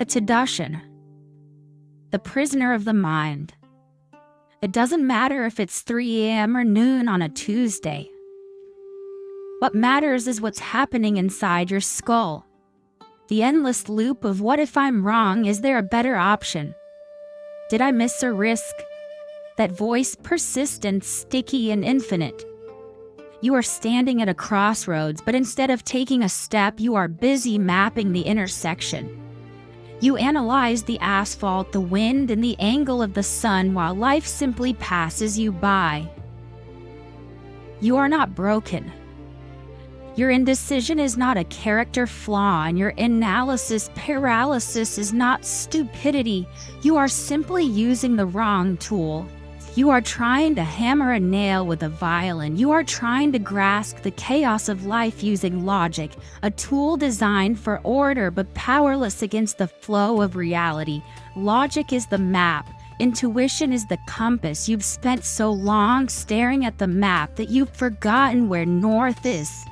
A seduction. The prisoner of the mind. It doesn't matter if it's 3 a.m. or noon on a Tuesday. What matters is what's happening inside your skull. The endless loop of what if I'm wrong, is there a better option? Did I miss a risk? That voice, persistent, sticky, and infinite. You are standing at a crossroads, but instead of taking a step, you are busy mapping the intersection. You analyze the asphalt, the wind, and the angle of the sun while life simply passes you by. You are not broken. Your indecision is not a character flaw, and your analysis paralysis is not stupidity. You are simply using the wrong tool. You are trying to hammer a nail with a violin. You are trying to grasp the chaos of life using logic, a tool designed for order but powerless against the flow of reality. Logic is the map. Intuition is the compass. You've spent so long staring at the map that you've forgotten where north is.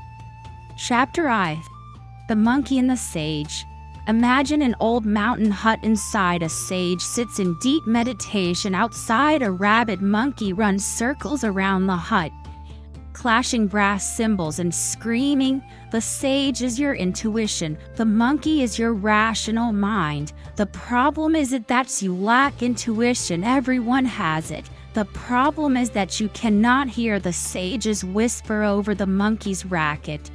Chapter I. The Monkey and the Sage. Imagine an old mountain hut. Inside, a sage sits in deep meditation. Outside, a rabid monkey runs circles around the hut, clashing brass cymbals and screaming. The sage is your intuition. The monkey is your rational mind. The problem is that you lack intuition. Everyone has it. The problem is that you cannot hear the sage's whisper over the monkey's racket.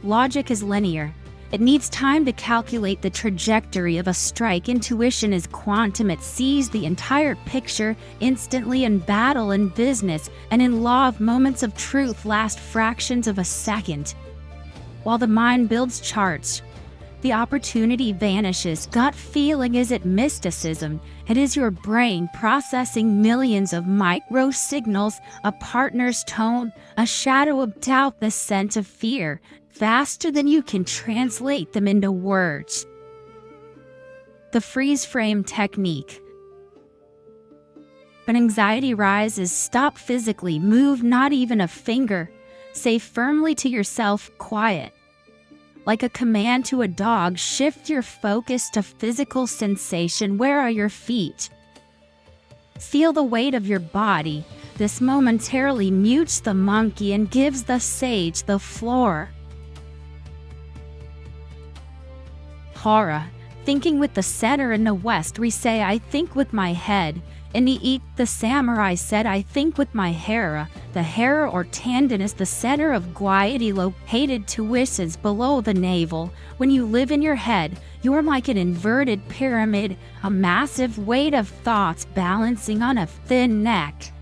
Logic is linear. It needs time to calculate the trajectory of a strike. Intuition is quantum. It sees the entire picture instantly. In battle, in business, and in law of moments of truth last fractions of a second. While the mind builds charts, the opportunity vanishes. Gut feeling is it mysticism. It is your brain processing millions of micro signals, a partner's tone, a shadow of doubt, the scent of fear, faster than you can translate them into words. The freeze frame technique. When anxiety rises, stop physically, move not even a finger. Say firmly to yourself, quiet. Like a command to a dog, shift your focus to physical sensation. Where are your feet? Feel the weight of your body. This momentarily mutes the monkey and gives the sage the floor. Hara, thinking with the center. In the West, we say, I think with my head. In the East, the samurai said, I think with my hara. The hara or tendon is the center of gaiety, located 2 inches below the navel. When you live in your head, you're like an inverted pyramid, a massive weight of thoughts balancing on a thin neck.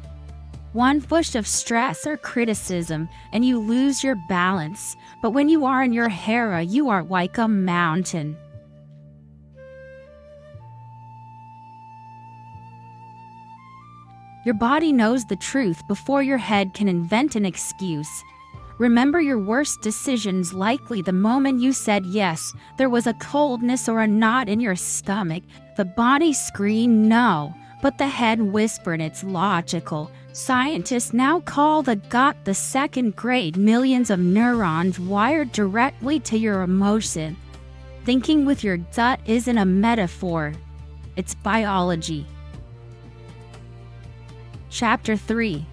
One push of stress or criticism, and you lose your balance. But when you are in your hara, you are like a mountain. Your body knows the truth before your head can invent an excuse. Remember your worst decisions. Likely the moment you said yes, there was a coldness or a knot in your stomach. The body screamed no, but the head whispered it's logical. Scientists now call the gut the second grade. Millions of neurons wired directly to your emotion. Thinking with your gut isn't a metaphor. It's biology. Chapter 3.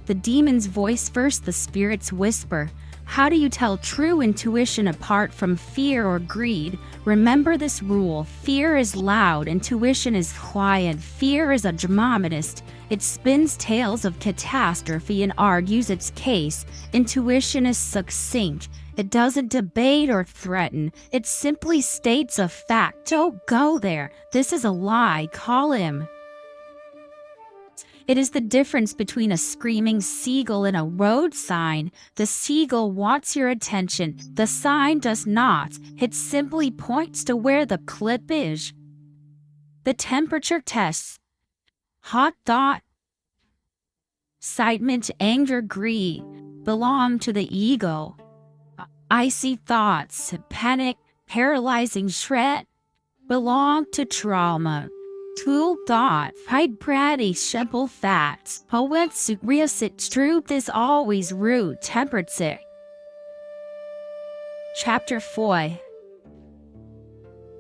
The demon's voice. First, the spirit's whisper. How do you tell true intuition apart from fear or greed? Remember this rule. Fear is loud, intuition is quiet. Fear is a dramatist. It spins tales of catastrophe and argues its case. Intuition is succinct. It doesn't debate or threaten. It simply states a fact. Don't go there. This is a lie. Call him. It is the difference between a screaming seagull and a road sign. The seagull wants your attention. The sign does not. It simply points to where the clip is. The temperature tests. Hot thought, excitement, anger, greed belong to the ego. Icy thoughts, panic, paralyzing shred belong to trauma. Tool thought, fight bratty, simple facts. Poets reasit truth is always rude, temperature. Chapter 4.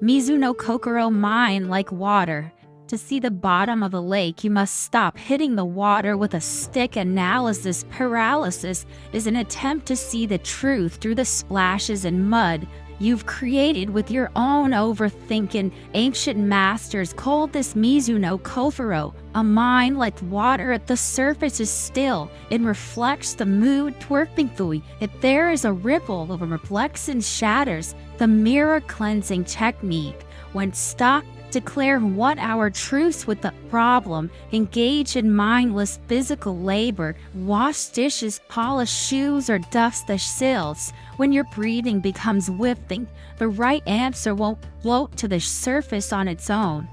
Mizuno Kokoro mine like water. To see the bottom of a lake, you must stop hitting the water with a stick. Analysis paralysis is an attempt to see the truth through the splashes and mud you've created with your own overthinking. Ancient masters called this Mizuno Kokoro. A mind like water at the surface is still. It reflects the mood twerping through. If there is a ripple of a reflection shatters, the mirror cleansing technique. When stuck, declare what our truce with the problem, engage in mindless physical labor, wash dishes, polish shoes, or dust the sills. When your breathing becomes whiffing, the right answer won't float to the surface on its own.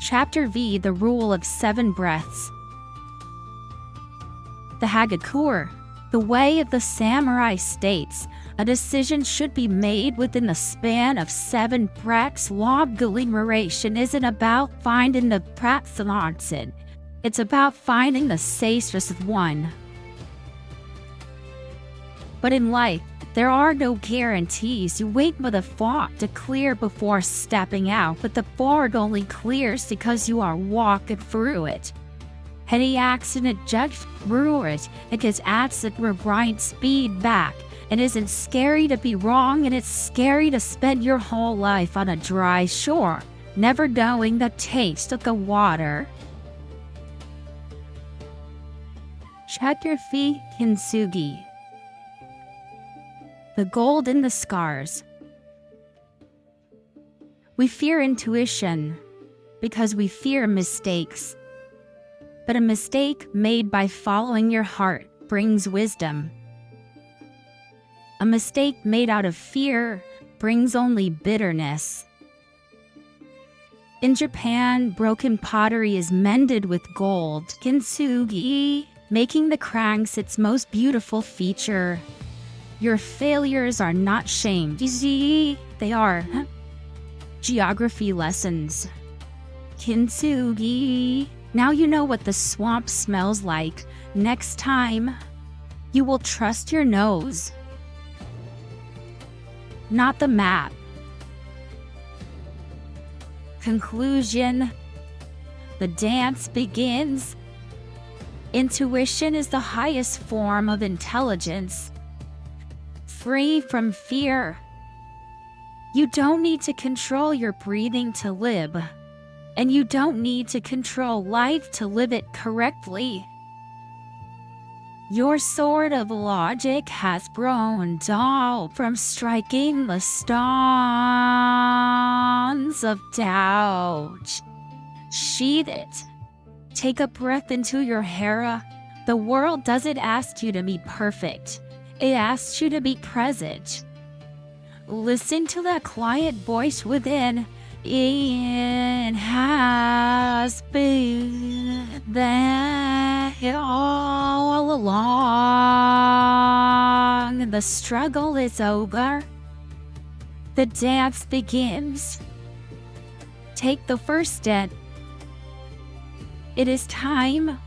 Chapter V, The Rule of 7 Breaths. The Hagakure, the way of the samurai, states, a decision should be made within the span of 7 breaths. Rumination isn't about finding the practice. It's about finding the safest one. But in life, there are no guarantees. You wait for the fog to clear before stepping out, but the fog only clears because you are walking through it. Any accident judged through it, it gets acid rewind speed back. It isn't scary to be wrong, and it's scary to spend your whole life on a dry shore, never knowing the taste of the water. Chapter V, Kintsugi. The gold in the scars. We fear intuition because we fear mistakes. But a mistake made by following your heart brings wisdom. A mistake made out of fear brings only bitterness. In Japan, broken pottery is mended with gold. Kintsugi, making the cranks its most beautiful feature. Your failures are not shame. They are geography lessons. Kintsugi. Now you know what the swamp smells like. Next time, you will trust your nose, not the map. Conclusion. The dance begins. Intuition is the highest form of intelligence. Free from fear. You don't need to control your breathing to live. And you don't need to control life to live it correctly. Your sword of logic has grown dull from striking the stones of doubt. Sheathe it. Take a breath into your Hera. The world doesn't ask you to be perfect. It asks you to be present. Listen to that quiet voice within. It has been there all along. The struggle is over. The dance begins. Take the first step. It is time.